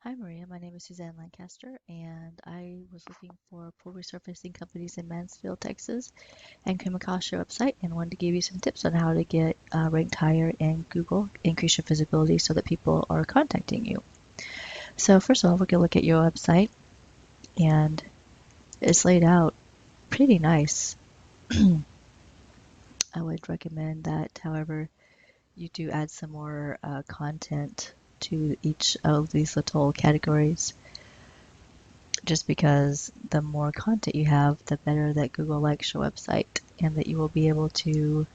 Hi Maria, my name is Suzanne Lancaster, and I was looking for pool resurfacing companies in Mansfield, Texas, and came across your website and wanted to give you some tips on how to get ranked higher in Google, increase your visibility so that people are contacting you. So first of all, we're going to look at your website, and it's laid out pretty nice. I would recommend that, however, you do add some more content to each of these little categories, just because the more content you have, the better that Google likes your website and that you will be able to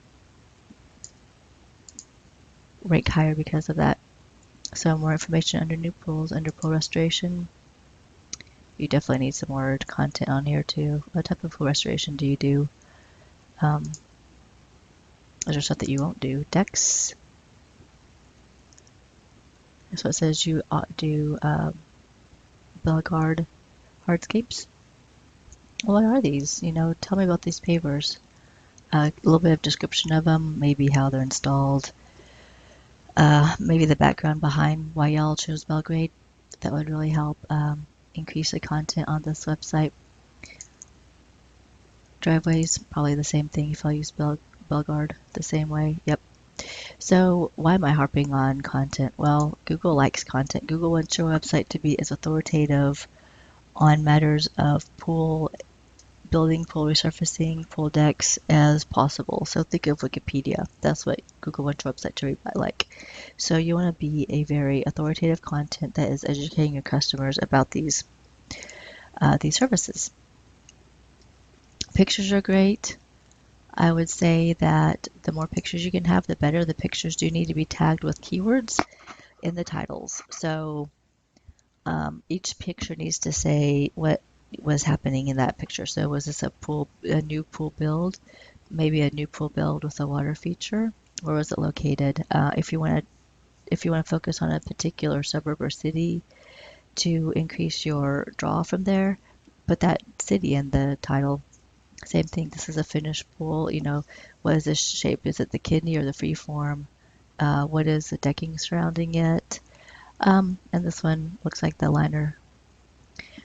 rank higher because of that. So more information under new pools, under pool restoration. You definitely need some more content on here too. What type of pool restoration do you do? Um, is there stuff that you won't do? Decks. So it says you ought do Bellegarde hardscapes. What are these? Tell me about these pavers. A little bit of description of them, maybe how they're installed, maybe the background behind why y'all chose Belgrade. That would really help increase the content on this website. Driveways, probably the same thing if I use Belgard the same way. Yep. So why am I harping on content? Well, Google likes content. Google wants your website to be as authoritative on matters of pool building, pool resurfacing, pool decks as possible. So think of Wikipedia. That's what Google wants your website to read like. So you want to be a very authoritative content that is educating your customers about these services. Pictures are great. I would say that the more pictures you can have, the better. The pictures do need to be tagged with keywords in the titles. So each picture needs to say what was happening in that picture. So was this a new pool build, maybe a new pool build with a water feature? Where was it located? If you want to focus on a particular suburb or city to increase your draw from there, put that city in the title. Same thing. This is a finished pool. What is this shape? Is it the kidney or the free form? What is the decking surrounding it? And this one looks like the liner.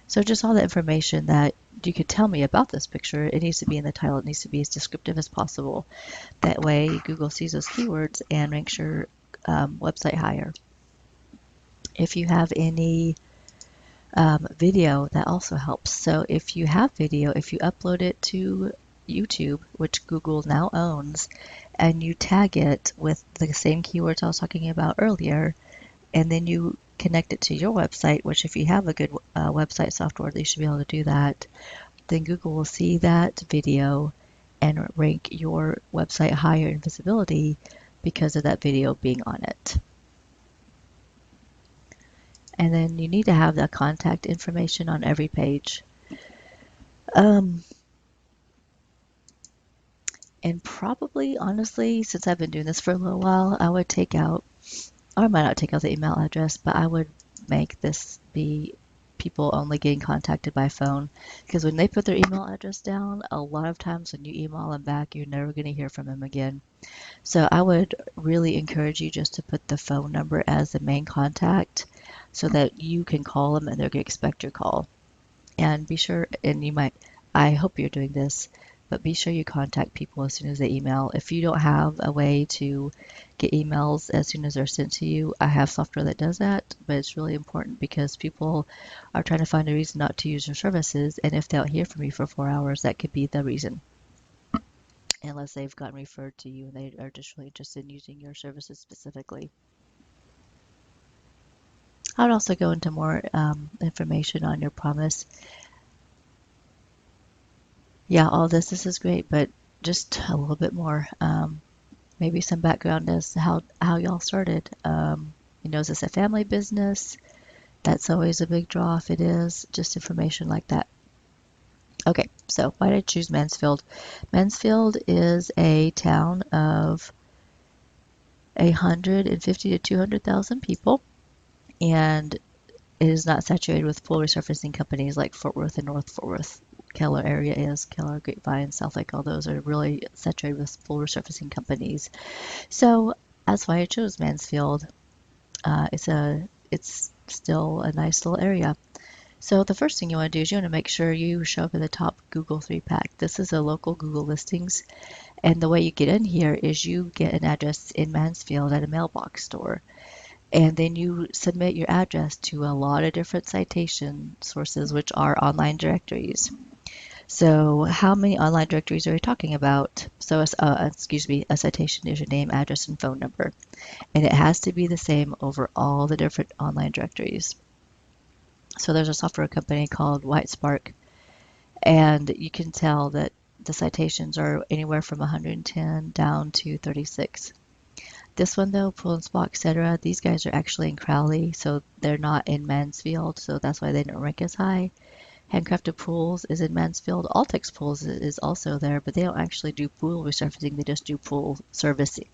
So just all the information that you could tell me about this picture, it needs to be in the title. It needs to be as descriptive as possible. That way Google sees those keywords and ranks your website higher. If you have any video, that also helps. So if you have video, if you upload it to YouTube, which Google now owns, and you tag it with the same keywords I was talking about earlier, and then you connect it to your website, which if you have a good website software, you should be able to do that, then Google will see that video and rank your website higher in visibility because of that video being on it. And then you need to have that contact information on every page. Um, and probably, honestly, since I've been doing this for a little while, I would take out, or I might not take out the email address, but I would make this be people only getting contacted by phone. Because when they put their email address down, a lot of times when you email them back, you're never going to hear from them again. So I would really encourage you just to put the phone number as the main contact so that you can call them and they're going to expect your call. And be sure, and I hope you're doing this, but be sure you contact people as soon as they email. If you don't have a way to get emails as soon as they're sent to you, I have software that does that, but it's really important because people are trying to find a reason not to use your services, and if they don't hear from you for 4 hours, that could be the reason. Unless they've gotten referred to you and they are just really interested in using your services specifically. I would also go into more information on your promise. Yeah, all this is great, but just a little bit more. Maybe some background as to how y'all started. Is this a family business? That's always a big draw if it is, just information like that. Okay, so why did I choose Mansfield? Mansfield is a town of 150 to 200,000 people, and it is not saturated with pool resurfacing companies like Fort Worth and North Fort Worth. Keller area is. Keller, Grapevine, South Lake, all those are really saturated with pool resurfacing companies. So that's why I chose Mansfield. It's a it's still a nice little area. So the first thing you want to do is you want to make sure you show up in the top Google 3-pack. This is a local Google listings, and the way you get in here is you get an address in Mansfield at a mailbox store, and then you submit your address to a lot of different citation sources, which are online directories. So how many online directories are we talking about? So, excuse me, a citation is your name, address, and phone number, and it has to be the same over all the different online directories. So there's a software company called WhiteSpark, and you can tell that the citations are anywhere from 110 down to 36. This one though, Pool and Spa, etc., these guys are actually in Crowley, so they're not in Mansfield, so that's why they don't rank as high. Handcrafted Pools is in Mansfield. Altex Pools is also there, but they don't actually do pool resurfacing, they just do pool servicing.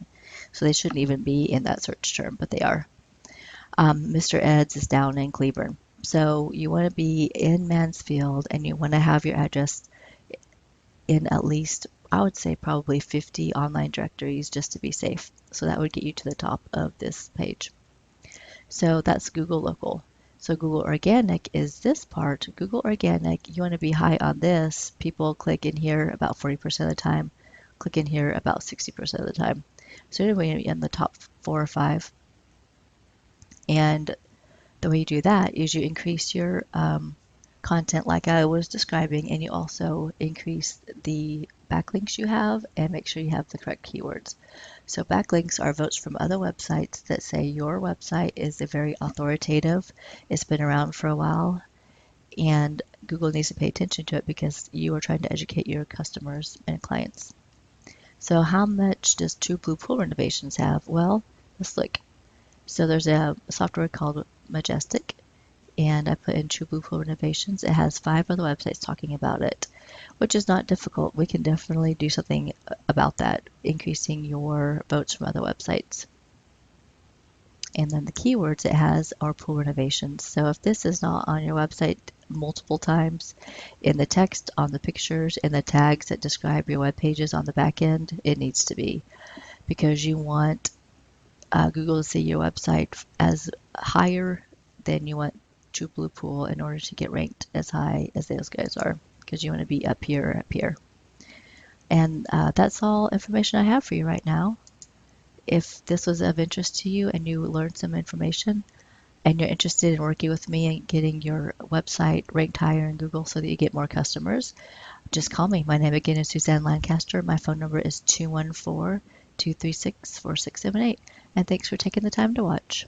So they shouldn't even be in that search term, but they are. Mr. Ed's is down in Cleburne. So you want to be in Mansfield and you want to have your address in at least, I would say, probably 50 online directories just to be safe. So that would get you to the top of this page. So that's Google Local. So Google Organic is this part. Google Organic, you want to be high on this. People click in here about 40% of the time, click in here about 60% of the time. So anyway, in the top 4 or 5. And the way you do that is you increase your content like I was describing, and you also increase the backlinks you have and make sure you have the correct keywords. So backlinks are votes from other websites that say your website is a very authoritative, it's been around for a while, and Google needs to pay attention to it because you are trying to educate your customers and clients. So how much does True Blue Pool Renovations have? Well, let's look. So there's a software called Majestic, and I put in True Blue Pool Renovations. It has 5 other websites talking about it, which is not difficult. We can definitely do something about that, increasing your votes from other websites. And then the keywords it has are pool renovations. So if this is not on your website multiple times, in the text, on the pictures, in the tags that describe your web pages on the back end, it needs to be, because you want Google to see your website as higher than you want True Blue Pool in order to get ranked as high as those guys are, because you want to be up here, up here. And that's all information I have for you right now. If this was of interest to you and you learned some information and you're interested in working with me and getting your website ranked higher in Google so that you get more customers, just call me. My name again is Suzanne Lancaster. My phone number is 214-236-4678. And thanks for taking the time to watch.